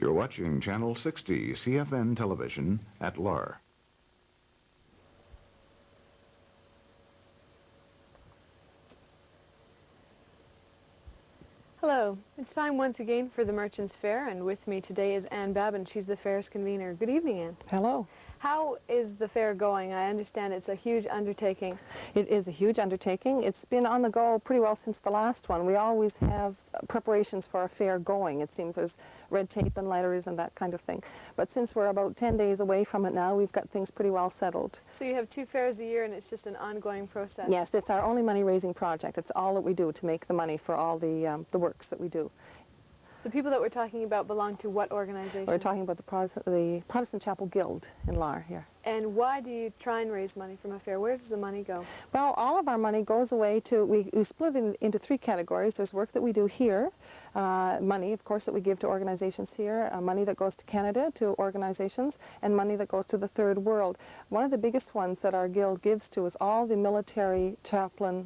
You're watching Channel 60 CFN television at Lahr. Hello, it's time once again for the Merchants Fair, and with me today is Ann Babin. She's the fair's convener. Good evening, Ann. Hello. How is the fair going? I understand it's a huge undertaking. It is a huge undertaking. It's been on the go pretty well since the last one. We always have preparations for a fair going. It seems there's red tape and letters and that kind of thing. But since we're about 10 days away from it now, we've got things pretty well settled. So you have 2 fairs a year and it's just an ongoing process? Yes, it's our only money-raising project. It's all that we do to make the money for all the works that we do. The people that we're talking about belong to what organization? We're talking about the Protestant Chapel Guild in Lahr here. And why do you try and raise money from a fair? Where does the money go? Well, all of our money goes away to, we split it into 3 categories. There's work that we do here, money, of course, that we give to organizations here, money that goes to Canada to organizations, and money that goes to the Third World. One of the biggest ones that our guild gives to is all the military chapel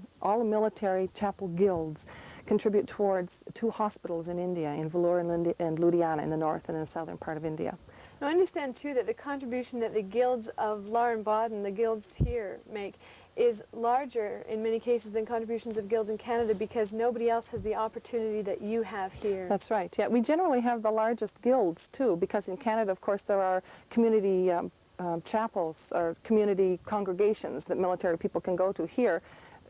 guilds contribute towards 2 hospitals in India, in Lahr and Ludhiana in the north and in the southern part of India. Now, I understand, too, that the contribution that the guilds of Lahr and Baden, the guilds here, make is larger in many cases than contributions of guilds in Canada because nobody else has the opportunity that you have here. That's right. Yeah, we generally have the largest guilds, too, because in Canada, of course, there are community chapels or community congregations that military people can go to. Here,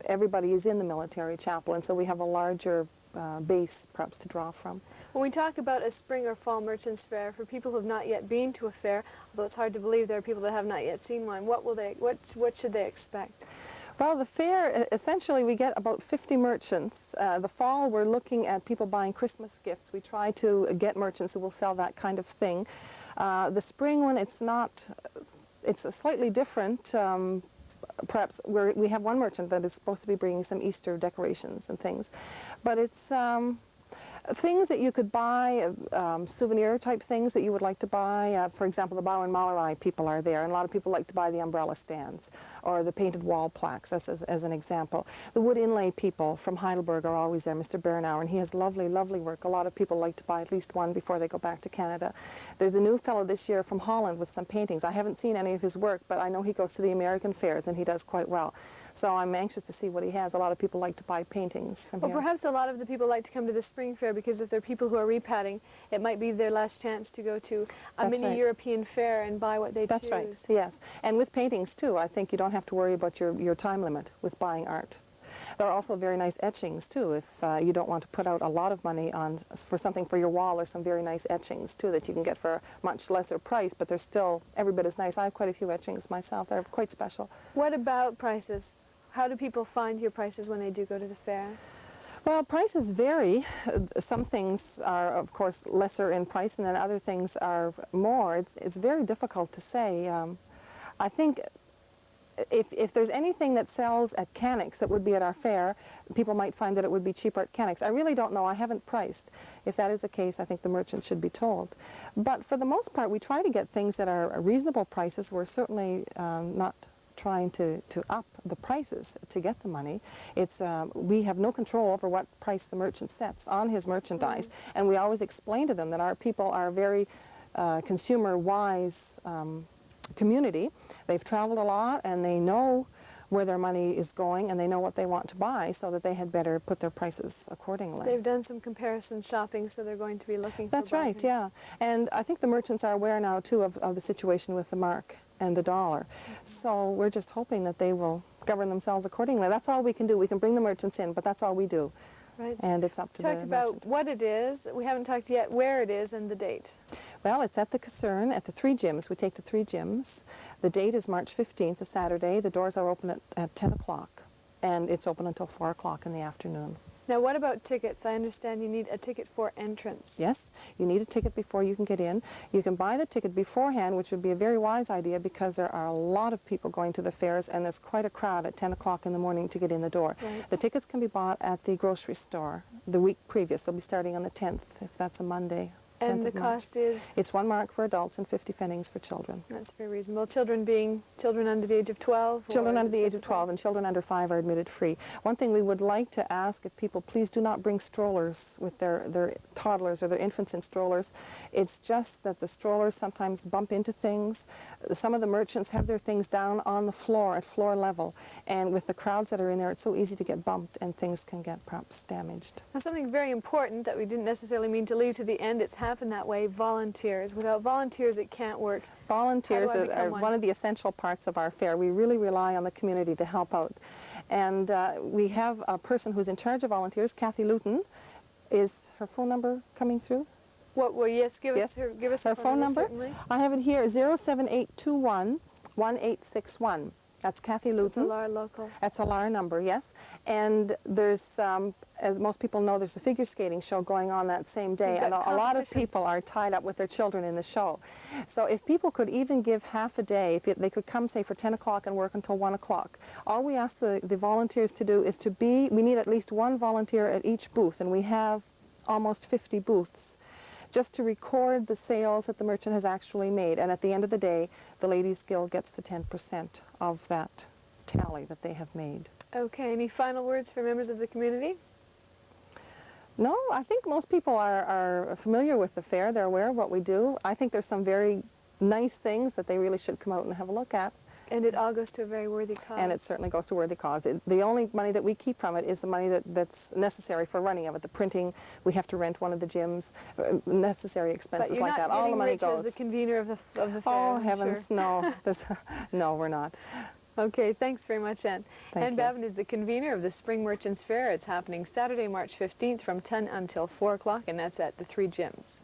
everybody is in the military chapel, and so we have a larger base, perhaps, to draw from. When we talk about a spring or fall merchants fair, for people who have not yet been to a fair, although it's hard to believe there are people that have not yet seen one, what should they expect? Well, the fair, essentially, we get about 50 merchants. The fall, we're looking at people buying Christmas gifts. We try to get merchants who will sell that kind of thing. The spring one, it's slightly different. Perhaps we have one merchant that is supposed to be bringing some Easter decorations and things. But it's things that you could buy, souvenir type things that you would like to buy. For example, the Bow and Malarai people are there, and a lot of people like to buy the umbrella stands or the painted wall plaques, as an example. The wood inlay people from Heidelberg are always there, Mr. Bernauer, and he has lovely, lovely work. A lot of people like to buy at least one before they go back to Canada. There's a new fellow this year from Holland with some paintings. I haven't seen any of his work, but I know he goes to the American fairs, and he does quite well. So I'm anxious to see what he has. A lot of people like to buy paintings from here. Well, perhaps a lot of the people like to come to the spring fair because if they're people who are repatting, it might be their last chance to go to a mini European fair and buy what they choose. That's right, yes. And with paintings, too, I think you don't have to worry about your time limit with buying art. There are also very nice etchings, too, if you don't want to put out a lot of money for something for your wall, or some very nice etchings, too, that you can get for a much lesser price, but they're still every bit as nice. I have quite a few etchings myself. They're quite special. What about prices? How do people find your prices when they do go to the fair? Well, prices vary. Some things are, of course, lesser in price, and then other things are more. It's very difficult to say. I think if there's anything that sells at Canix that would be at our fair, people might find that it would be cheaper at Canix. I really don't know. I haven't priced. If that is the case, I think the merchant should be told. But for the most part, we try to get things that are reasonable prices. We're certainly not trying to up the prices to get the money. We have no control over what price the merchant sets on his merchandise, and we always explain to them that our people are a very consumer-wise community. They've traveled a lot, and they know where their money is going, and they know what they want to buy, so that they had better put their prices accordingly. They've done some comparison shopping, so they're going to be looking for That's right, yeah. And I think the merchants are aware now, too, of the situation with the mark and the dollar. So we're just hoping that they will govern themselves accordingly. That's all we can do. We can bring the merchants in, but that's all we do. Right. And it's up to the merchant. Talked about what it is. We haven't talked yet where it is and the date. Well, it's at the Caserne at the 3 gyms. We take the 3 gyms. The date is March 15th, a Saturday. The doors are open at 10 o'clock, and it's open until 4 o'clock in the afternoon. Now, what about tickets? I understand you need a ticket for entrance. Yes, you need a ticket before you can get in. You can buy the ticket beforehand, which would be a very wise idea because there are a lot of people going to the fairs, and there's quite a crowd at 10 o'clock in the morning to get in the door. Right. The tickets can be bought at the grocery store the week previous. They'll be starting on the 10th, if that's a Monday. And 10th the of March. cost is? It's 1 mark for adults and 50 pfennigs for children. That's very reasonable. Children being children under the age of 12? Children under the age of 12 and children under 5 are admitted free. One thing we would like to ask if people please do not bring strollers with their toddlers or their infants in strollers. It's just that the strollers sometimes bump into things. Some of the merchants have their things down on the floor at floor level, and with the crowds that are in there, it's so easy to get bumped and things can get perhaps damaged. Now, something very important that we didn't necessarily mean to leave to the end, it's happened that way, volunteers. Without volunteers, it can't work. Volunteers How do I become are one of the essential parts of our fair. We really rely on the community to help out. And we have a person who's in charge of volunteers, Kathy Luton. Is her phone number coming through? Well, yes, give Yes. us her phone number, certainly. I have it here, 07821-1861. That's Kathy Luton. It's a Lahr local. That's a Lahr number, yes. And there's, as most people know, there's a figure skating show going on that same day, We've and got a lot of competition. people are tied up with their children in the show. So if people could even give half a day, they could come, say, for 10 o'clock and work until 1 o'clock. All we ask the volunteers to do is we need at least one volunteer at each booth, and we have almost 50 booths, just to record the sales that the merchant has actually made. And at the end of the day, the Ladies Guild gets the 10% of that tally that they have made. Okay, any final words for members of the community? No, I think most people are familiar with the fair. They're aware of what we do. I think there's some very nice things that they really should come out and have a look at. And it all goes to a very worthy cause. And it certainly goes to a worthy cause. The only money that we keep from it is the money that's necessary for running of it. The printing, we have to rent one of the gyms, necessary expenses like that. All the money goes. But you're not getting rich as the convener of the fair, Oh, I'm heavens, sure. no. No, we're not. Okay, thanks very much, Ann. Thank Ann you. Babin is the convener of the Spring Merchants Fair. It's happening Saturday, March 15th from 10 until 4 o'clock, and that's at the 3 gyms.